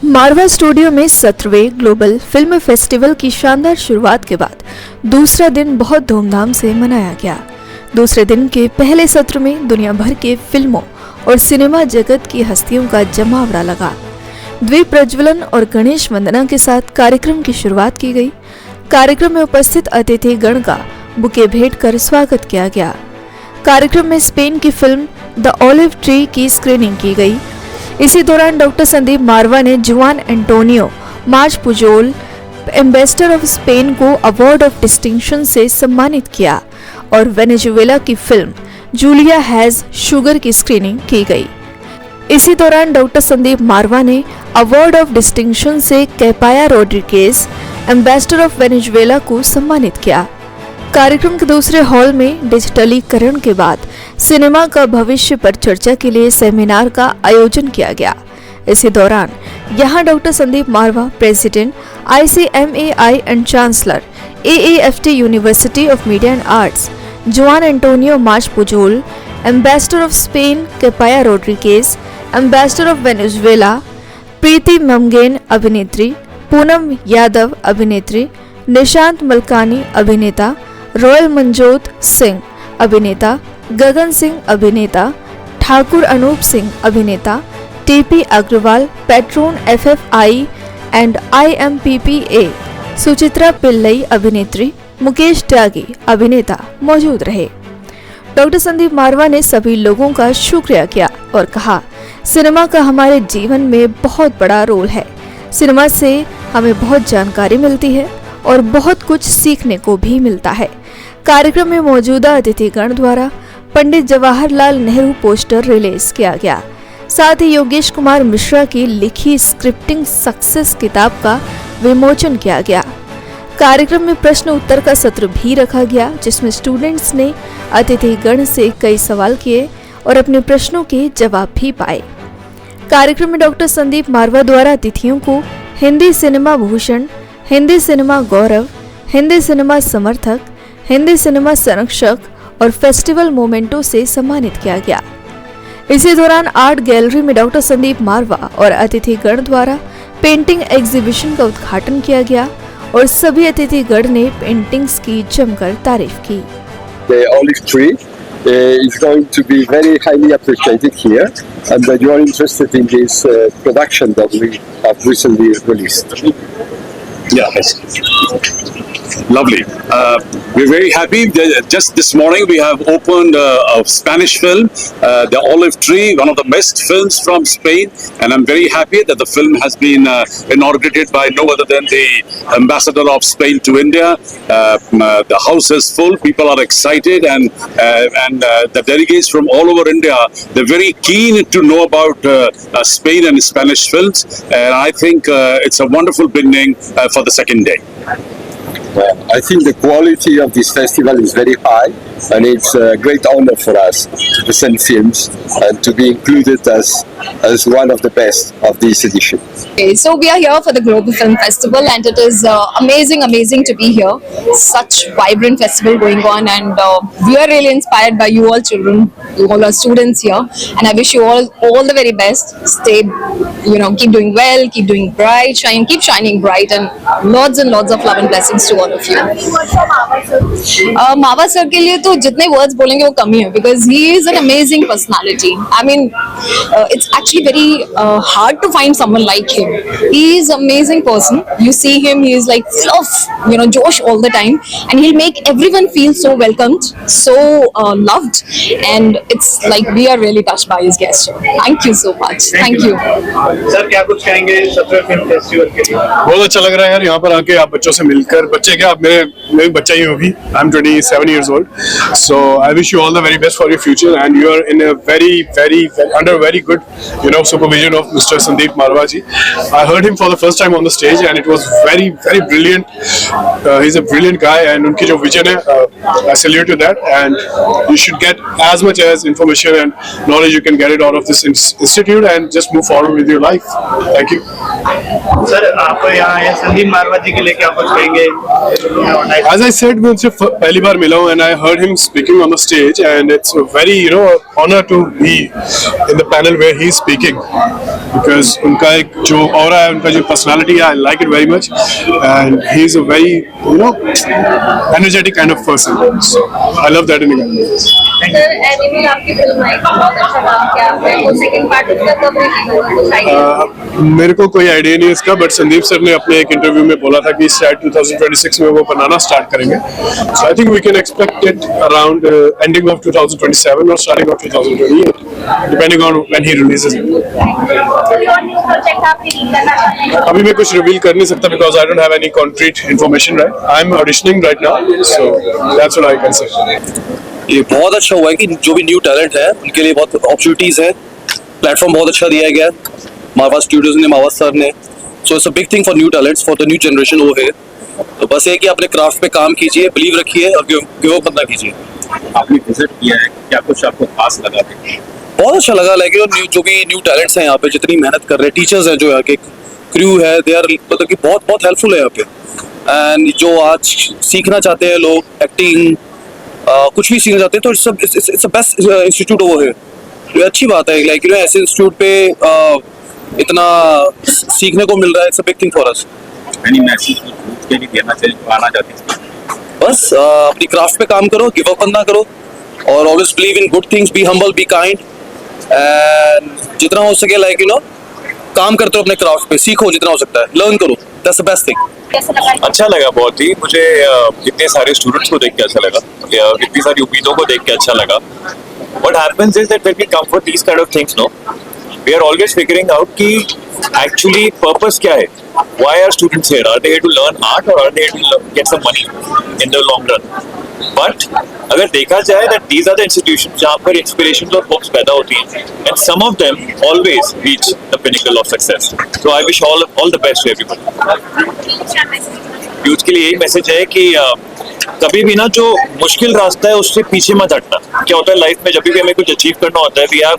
मारवा studio में 17वें global film festival की शानदार शुरुआत के बाद दूसरा दिन बहुत धूमधाम से मनाया गया। दूसरे दिन के पहले सत्र में दुनिया भर के फिल्मों और सिनेमा जगत की हस्तियों का जमावड़ा लगा। द्वीप प्रज्वलन और गणेश वंदना के साथ कार्यक्रम की शुरुआत की गई। कार्यक्रम में उपस्थित अतिथि गण का बुके भेंट कर स्वागत किया गया। कार्यक्रम में स्पेन की फिल्म द ऑलिव ट्री की स्क्रीनिंग की गई। इसी दौरान डॉक्टर संदीप मारवा ने जुआन Antonio March Pujol ambassador of Spain को अवार्ड ऑफ डिस्टिंक्शन से सम्मानित किया और वेनेजुएला की फिल्म जूलिया हैज शुगर की स्क्रीनिंग की गई। इसी दौरान डॉक्टर संदीप मारवा ने अवार्ड ऑफ डिस्टिंक्शन से कैपाया रोड्रिगेज एम्बेसडर ऑफ वेनेजुएला को सम्मानित किया। कार्यक्रम के दूसरे हॉल में डिजिटलीकरण के बाद सिनेमा का भविष्य पर चर्चा के लिए सेमिनार का आयोजन किया गया। इसी दौरान यहां doctor Sandeep Marwah, president ICMAI and chancellor AAFT university of media and arts, Juan Antonio March Pujol ambassador of Spain Capaya Rodriguez ambassador of Venezuela, Preeti Mamgain अभिनेत्री, पूनम यादव अभिनेत्री, निशांत मलकानी अभिनेता, रॉयल मनजोत सिंह अभिनेता, गगन सिंह अभिनेता, ठाकुर अनूप सिंह अभिनेता, TP Agarwal patron FFI and IMPPA, Suchitra Pillai अभिनेत्री, मुकेश त्यागी अभिनेता मौजूद रहे। डॉक्टर संदीप मारवा ने सभी लोगों का शुक्रिया किया और कहा, सिनेमा का हमारे जीवन में बहुत बड़ा रोल है। सिनेमा से हमें बहुत जानकारी मिलती है और बहुत कुछ सीखने को भी मिलता है। कार्यक्रम में मौजूदा अतिथिगण द्वारा पंडित जवाहरलाल नेहरू पोस्टर रिलीज किया गया। साथ ही योगेश कुमार मिश्रा की लिखी स्क्रिप्टिंग सक्सेस किताब का विमोचन किया गया। कार्यक्रम में प्रश्न उत्तर का सत्र भी रखा गया, जिसमें स्टूडेंट्स ने अतिथिगण से कई सवाल किए और अपने प्रश्नों के जवाब भी पाए। कार्यक्रम में डॉक्टर संदीप मारवा द्वारा अतिथियों को हिंदी सिनेमा भूषण, हिंदी सिनेमा गौरव, हिंदी सिनेमा समर्थक, हिंदी सिनेमा संरक्षक और फेस्टिवल मोमेंटो से सम्मानित किया गया। इसी दौरान आर्ट गैलरी में डॉक्टर संदीप मारवा और अतिथिगण द्वारा पेंटिंग एग्जीबिशन का उद्घाटन किया गया और सभी अतिथिगण ने पेंटिंग्स की जमकर तारीफ की। The olive tree is going to be very highly appreciated here, and that you are interested in this production that we have recently released. Yeah, lovely. We're very happy. Just this morning we have opened a Spanish film, The Olive Tree, one of the best films from Spain, and I'm very happy that the film has been inaugurated by no other than the ambassador of Spain to India. The house is full. People are excited, and the delegates from all over India, they're very keen to know about Spain and Spanish films, and I think it's a wonderful beginning for the second day. I think the quality of this festival is very high, and it's a great honor for us to present films and to be included as one of the best of this edition. Okay, so we are here for the Global Film Festival, and it is amazing to be here. Such vibrant festival going on, and we are really inspired by you all children, all our students here, and I wish you all the very best. Stay, keep doing well, keep doing bright, keep shining bright, and lots of love and blessings to all of you. मावा sir के लिए तो जितने words बोलेंगे वो कम ही है, because he is an amazing personality. I mean, it's actually very hard to find someone like him. He is an amazing person. You see him, he is like full of josh all the time, and he'll make everyone feel so welcomed, so loved, and it's like we are really touched by his gesture. Thank you so much. Thank you. Sir क्या कुछ कहेंगे 17वें film festival के लिए? बहुत अच्छा लग रहा है यार, यहाँ पर आके आप बच्चों से मिलकर। बच्चे क्या, मैं बच्चा ही हूँ अभी। I'm 27 years old, so I wish you all the very best for your future, and you are in a under very good supervision of Mr. Sandeep Marwa ji. I heard him for the first time on the stage, and it was very brilliant. He's a brilliant guy, and उनकी जो vision है, I salute to that, and you should get as much as information and knowledge you can get it out of this institute, and just move forward with your life. Thank you. Sir आप यहाँ आए संदीप मारवा जी के लिए क्या कुछ कहेंगे? As I said, मैं उनसे पहली बार मिला हूँ, and I heard him speaking on the stage, and it's a very honor to be in the panel where he's speaking. because उनका एक जो ऑरा है, उनका जो पर्सनालिटी है, I like it very much and he is a very energetic kind of person, so I love that in him. Sir animal आपकी film आई बहुत अच्छा काम किया आपने, वो सेकंड पार्ट उसका कब रिलीज होगा कुछ आइडिया? मेरे को कोई आइडिया नहीं है इसका, बट संदीप सर ने अपने एक इंटरव्यू में बोला था कि शायद 2026 में वो बनाना स्टार्ट करेंगे, so I think we can expect it around ending of 2027 और starting of 2028 depending on when he releases it. कोई और न्यू प्रोजेक्ट आप रिलीज करना चाहते हैं? अभी मैं कुछ रिवील कर नहीं सकता because I don't have any concrete information, right? I am auditioning right now, so that's what I can say. ये बहुत अच्छा हुआ है कि जो भी न्यू टैलेंट है उनके लिए बहुत अपॉर्चुनिटीज है, प्लेटफॉर्म बहुत अच्छा दिया गया है मावा स्टूडियोज ने, मावा सर ने, so it's a big thing for new talents, for the new generation वो है। तो बस ये कि अपने क्राफ्ट पे काम कीजिए, बिलीव रखिए और गिव अप मत कीजिए। आपने विजिट किया है, क्या कुछ आपको खास लगा? बहुत अच्छा लगा, लाइक जो भी न्यू टैलेंट्स हैं यहाँ पे, जितनी मेहनत कर रहे हैं, टीचर्स हैं जो यहाँ के, क्रू है, दे आर मतलब कि बहुत बहुत हेल्पफुल है यहाँ पे। एंड जो आज सीखना चाहते हैं लोग, एक्टिंग कुछ भी सीखना चाहते हैं, तो इट्स बेस्ट इंस्टीट्यूट वो है। ये अच्छी बात है, लाइक ऐसे इंस्टीट्यूट पे इतना सीखने को मिल रहा है, it's a big thing for us. Any message के लिए देना चाहिए, आना चाहते हैं? बस अपनी क्राफ्ट पे काम करो, गिव अप ना करो और always believe in good things, be humble, be kind and जितना हो सके लाइक काम करते हो अपने क्राफ्ट पे, सीखो जितना हो सकता है, लर्न करो, दैट्स द बेस्ट थिंग। अच्छा लगा बहुत ही मुझे, कितने सारे स्टूडेंट्स को देख के अच्छा लगा, कितनी सारी उम्मीदों को देख के अच्छा लगा। What happens is that when we come for these kind of things, no, we are always figuring out कि actually purpose क्या है? Why are students here? Are they here to learn art or are they here to get some money in the long run? But अगर देखा जाए that these are the institutions जहाँ पर inspirations और hopes पैदा होती हैं, and some of them always reach the pinnacle of success. So I wish all the best to everybody. Youth के लिए यही मैसेज है कि कभी भी ना जो मुश्किल रास्ता है उससे पीछे मत हटना। क्या होता है लाइफ में, जब भी हमें कुछ अचीव करना होता है, we have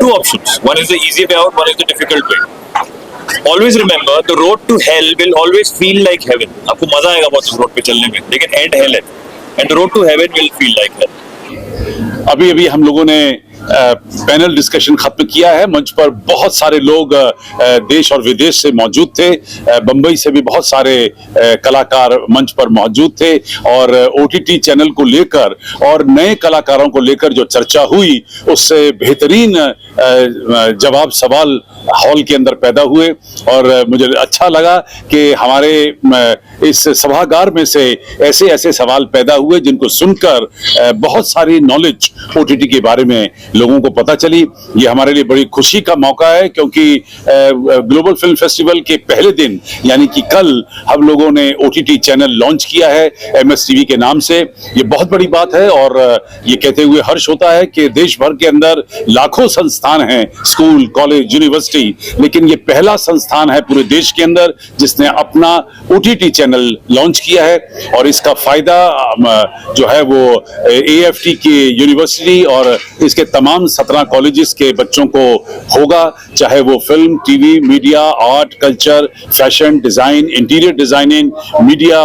two options, one is the easy way out, one is the difficult way. Always remember the road to hell will always feel like heaven. आपको मजा आएगा बहुत उस रोड पे चलने में, लेकिन एंड हेल है, and the road to heaven will feel like hell. अभी अभी हम लोगों ने पैनल डिस्कशन खत्म किया है। मंच पर बहुत सारे लोग देश और विदेश से मौजूद थे, बंबई से भी बहुत सारे कलाकार मंच पर मौजूद थे और ओटीटी चैनल को लेकर और नए कलाकारों को लेकर जो चर्चा हुई उससे बेहतरीन जवाब सवाल हॉल के अंदर पैदा हुए और मुझे अच्छा लगा कि हमारे इस सभागार में से ऐसे ऐसे सवाल पैदा हुए जिनको सुनकर बहुत सारी नॉलेज ओटीटी के बारे में लोगों को पता चली। ये हमारे लिए बड़ी खुशी का मौका है क्योंकि ग्लोबल फिल्म फेस्टिवल के पहले दिन यानी कि कल हम लोगों ने ओटीटी चैनल लॉन्च किया है एमएस टीवी के नाम से। ये बहुत बड़ी बात है और ये कहते हुए हर्ष होता है कि देश भर के अंदर लाखों संस्थान हैं, स्कूल, कॉलेज, यूनिवर्सिटी, लेकिन ये पहला संस्थान है पूरे देश के अंदर जिसने अपना ओटीटी चैनल लॉन्च किया है और इसका फायदा जो है वो एएफटी की यूनिवर्सिटी और इसके तमाम 17 कॉलेजेस के बच्चों को होगा, चाहे वो film, TV, media, art, culture, fashion, design, interior designing, media,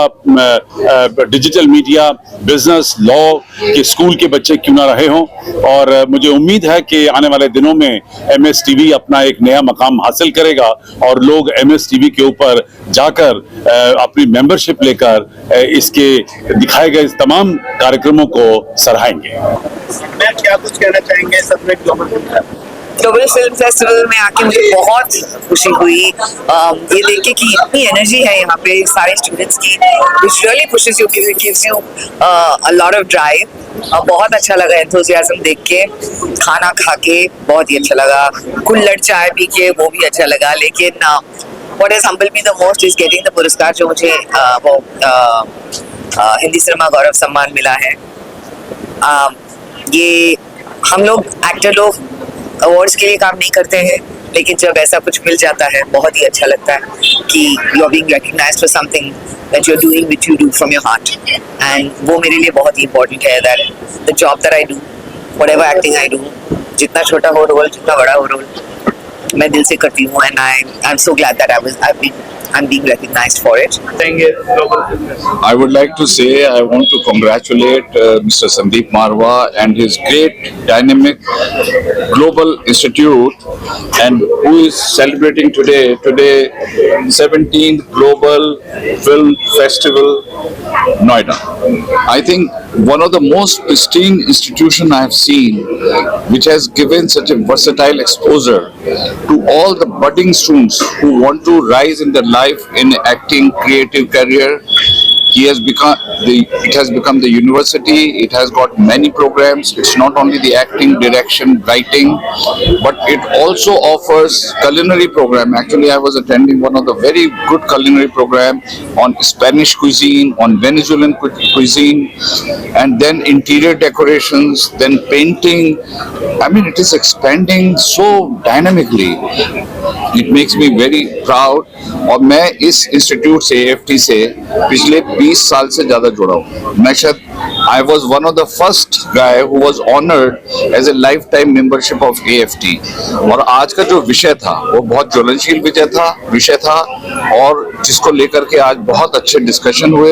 digital media, business, law के स्कूल के बच्चे क्यों ना रहे हों। और मुझे उम्मीद है कि आने वाले दिनों में एमएस टीवी अपना एक नया मकाम हासिल करेगा और लोग एमएस टीवी के ऊपर जाकर अपनी मेंबरशिप लेकर इसके दिखाए गए तमाम कार्यक्रमों को सराहेंगे। मैं क्या कुछ कहना चाहेंगे सबने ग्लोबल फिल्म फेस्टिवल में आके मुझे बहुत खुशी हुई ये देख के कि इतनी एनर्जी है यहाँ पे सारे स्टूडेंट्स की, which really pushes you, gives you a lot of drive। बहुत अच्छा लगा एंथुसियाज्म देख के, खाना खा के बहुत ही अच्छा लगा, कुल्हड़ चाय पी के वो भी अच्छा लगा। लेकिन what has humbled me the most is getting the पुरस्कार जो मुझे वो हिंदी सिनेमा गौरव सम्मान मिला है। ये हम लोग एक्टर लोग अवार्ड्स के लिए काम नहीं करते हैं, लेकिन जब ऐसा कुछ मिल जाता है बहुत ही अच्छा लगता है कि you are being recognised for something that you are doing which you do from your heart, and वो मेरे लिए बहुत ही इंपॉर्टेंट है that the job that I do, whatever acting I do, जितना छोटा हो रोल जितना बड़ा हो रोल, मैं दिल से करती हूँ। And I am so glad that I been I'm being recognized for it. देंगे global film festival? I would like to say I want to congratulate Mr. Sandeep Marwa and his great dynamic global institute, and who is celebrating today 17th Global Film Festival Noida. I think one of the most pristine institution I have seen, which has given such a versatile exposure to all the budding students who want to rise in their life in acting, creative career. It has become the university. It has got many programs. It's not only the acting, direction, writing, but it also offers culinary program. Actually, I was attending one of the very good culinary program on Spanish cuisine, on Venezuelan cuisine, and then interior decorations, then painting. I mean, it is expanding so dynamically. It makes me very proud. और मैं इस institute से AFT से पिछले 20 साल से ज़्यादा जुड़ा हूँ. मैं शायद I was one of the first guy who was honored as a lifetime membership of AFT. और आज का जो विषय था वो बहुत ज्वलनशील विषय था और जिसको लेकर के आज बहुत अच्छे डिस्कशन हुए.